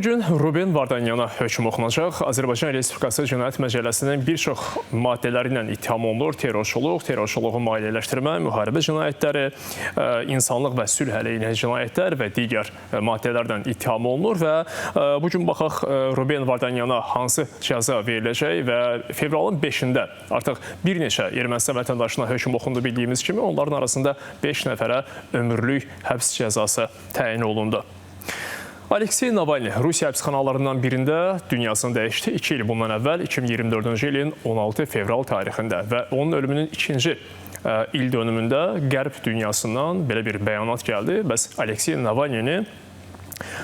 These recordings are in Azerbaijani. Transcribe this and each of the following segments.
Bugün Ruben Vardanyana hökm oxunacaq. Azərbaycan Respublikası Cinayət Məcəlləsinin bir çox maddələri ilə ittiham olunur. Terrorçuluq, terrorçuluğu maliyyələşdirmə, müharibə cinayətləri, insanlıq və sülh əleyhinə cinayətlər və digər maddələrdən ittiham olunur və bugün baxaq Ruben Vardanyana hansı cəza veriləcək və fevralın 5-də artıq bir neçə Ermənistan vətəndaşına hökm oxundu bildiyimiz kimi onların arasında 5 nəfərə ömürlük həbs cəzası təyin olundu. Aleksey Navalny Rusiya həbsxanalarından birində dünyasını dəyişdi. 2 il bundan əvvəl 2024-cü ilin 16 fevral tarixində və onun ölümünün 2-ci il dönümündə Qərb dünyasından belə bir bəyanat gəldi. Bəs Aleksey Navalny'ni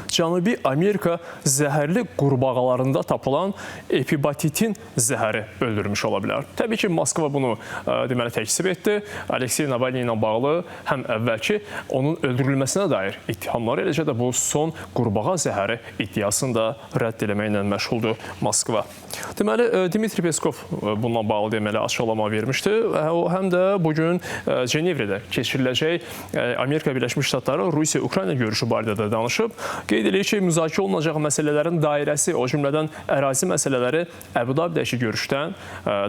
Cənubi Amerika zəhərli qurbağalarında tapılan epibatitin zəhəri öldürmüş ola bilər. Təbii ki, Moskva bunu deməli təksib etdi. Aleksey Navalny ilə bağlı həm əvvəlki onun öldürülməsinə dair ittihamları, eləcə də bu son qurbağa zəhəri iddiasını da rədd eləməklə məşğuldur Moskva. Deməli, Dmitri Peskov bununla bağlı deməli açıqlama vermişdi. O həm də bugün Cenevrədə keçiriləcək Amerika Birləşmiş Ştatları Rusiya-Ukrayna görüşü barədə də danışıb. Qeyd edir ki, müzakirə olunacaq məsələlərin dairəsi, o cümlədən ərazi məsələləri Əbu-Dabidəki görüşdən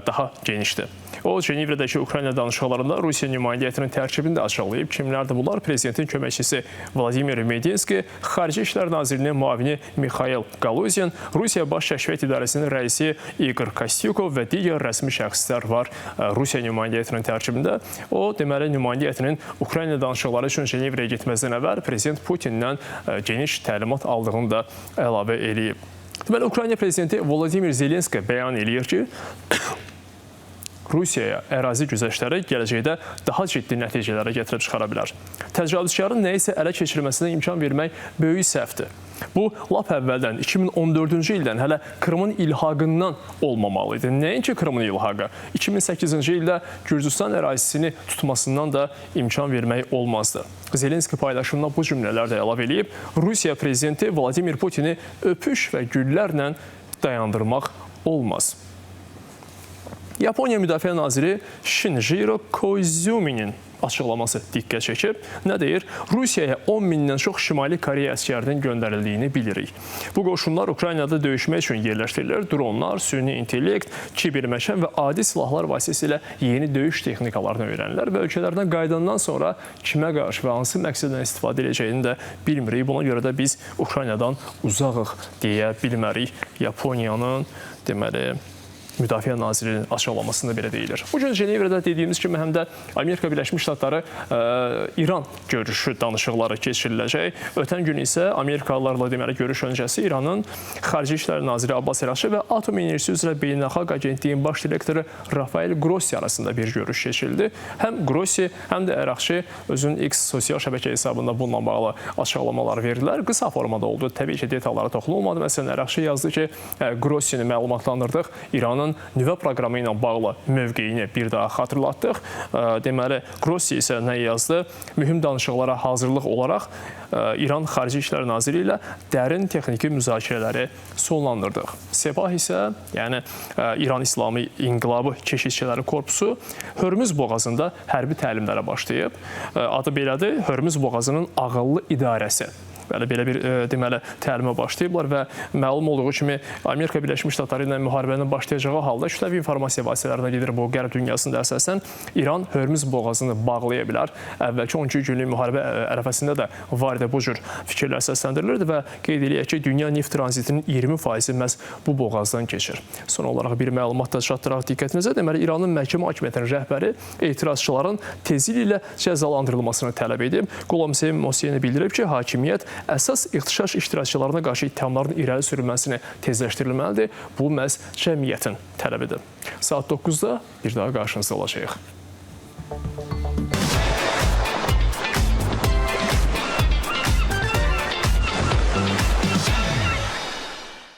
daha genişdir. O, Cenevrədəki Ukrayna danışıqlarında Rusiya nümayəndələrinin tərkibini də açıqlayıb. Kimlərdir bunlar? Prezidentin köməkçisi Vladimir Medinski, Xarici İşlər Nazirinin müavini Mikhail Galuzin, Rusiya Baş Kəşfiyyat İdarəsinin rəisi Igor Kostyukov və digər rəsmi şəxslər var Rusiya nümayəndələrinin tərkibində. O, deməli, nümayəndələrinin Ukrayna danışıqları üçün Cenevrəyə getməzdən əvvəl Prezident Putin'dən geniş təlimat aldığını da əlavə eləyib. Deməli, Ukrayna prezidenti Volodimir Zelenski bəyan eləyir ki, Rusiyaya ərazi güzəştləri gələcəkdə daha ciddi nəticələrə gətirib çıxara bilər. Təcavüzkarın nəyisə ələ keçirməsinə imkan vermək böyük səhvdir. Bu, lap əvvəldən 2014-cü ildən hələ Krımın ilhaqından olmamalı idi. Nəinki Krımın ilhaqı, 2008-ci ildə Gürcüstan ərazisini tutmasından da imkan vermək olmazdı. Zelenski paylaşımına bu cümlələr də əlavə eləyib, Rusiya prezidenti Vladimir Putini öpüş və güllərlə dayandırmaq olmaz. Yaponiya Müdafiə Naziri Shinjiro Koizuminin açıqlaması diqqət çəkib. Nə deyir? Rusiyaya 10 mindən çox Şimali Koreya əsgərinin göndərildiyini bilirik. Bu qoşunlar Ukraynada döyüşmək üçün yerləşdirilir. Dronlar, süni intellekt, kiberməkan və adi silahlar vasitəsilə yeni döyüş texnikalarını öyrənirlər və ölkələrdən qayıdandan sonra kimə qarşı və hansı məqsədlə istifadə edəcəyini də bilmirik. Buna görə də biz Ukraynadan uzağıq deyə bilmərik. Yaponiyanın deməli Müdafiə Nazirinin açıqlamasında belə deyilir. Bugün Cenevrədə dediyimiz kimi həm də Amerika Birləşmiş Ştatları İran görüşü danışıqları keçiriləcək. Ötən gün isə Amerikalılarla deməli görüş öncəsi İranın Xarici İşlər Naziri Abbas Əraqçı və Atom Enerjisi üzrə Beynəlxalq Agentliyin baş direktoru Rafael Grossi arasında bir görüş keçirildi. Həm Grossi, həm də Əraqçı özünün X sosial şəbəkə hesabında bununla bağlı açıqlamalar verdilər. Qısa formada oldu. Təbii ki, detallara toxunulmadı. Məsələn, Əraqçı yazdı ki, Grossini məlumatlandırdıq. İranın nüvə proqramı ilə bağlı mövqeyini bir daha xatırlatdıq. Deməli, Grossi isə nə yazdı? Mühüm danışıqlara hazırlıq olaraq İran Xarici İşlər Naziri ilə dərin texniki müzakirələri sonlandırdıq. Sepah isə, yəni İran İslami İnqilabı Keşişçiləri Korpusu Hörmüz boğazında hərbi təlimlərə başlayıb. Adı belədir, Hörmüz boğazının ağıllı idarəsi. Belə bir deməli təlimə başlayıblar və məlum olduğu kimi Amerika Birləşmiş Ştatları ilə müharibənin başlayacağı halda kütləvi informasiya vasitələrinə gedir bu Qərb dünyasında əsasən İran Hörmüz boğazını bağlaya bilər. Əvvəlki 12 günlük müharibə ərəfəsində də var idi bu cür fikirlər səsləndirilirdi və qeyd eləyək ki, dünya neft tranzitinin 20% məhz bu boğazdan keçir. Son olaraq bir məlumat da çatdıraq diqqətinizə. Deməli, İranın məhkəmə hakimiyyətinin rəhbəri etirazçıların tezliklə cəzalandırılmasını tələb edib. Qolamsey Mosiyeni bildirib ki, hakimiyyət əsas ixtişaş iştirakçılarına qarşı ittihamların irəli sürülməsini tezləşdirilməlidir. Bu məhz cəmiyyətin tələbidir. Saat 9-da bir daha qarşınızda olacağıq.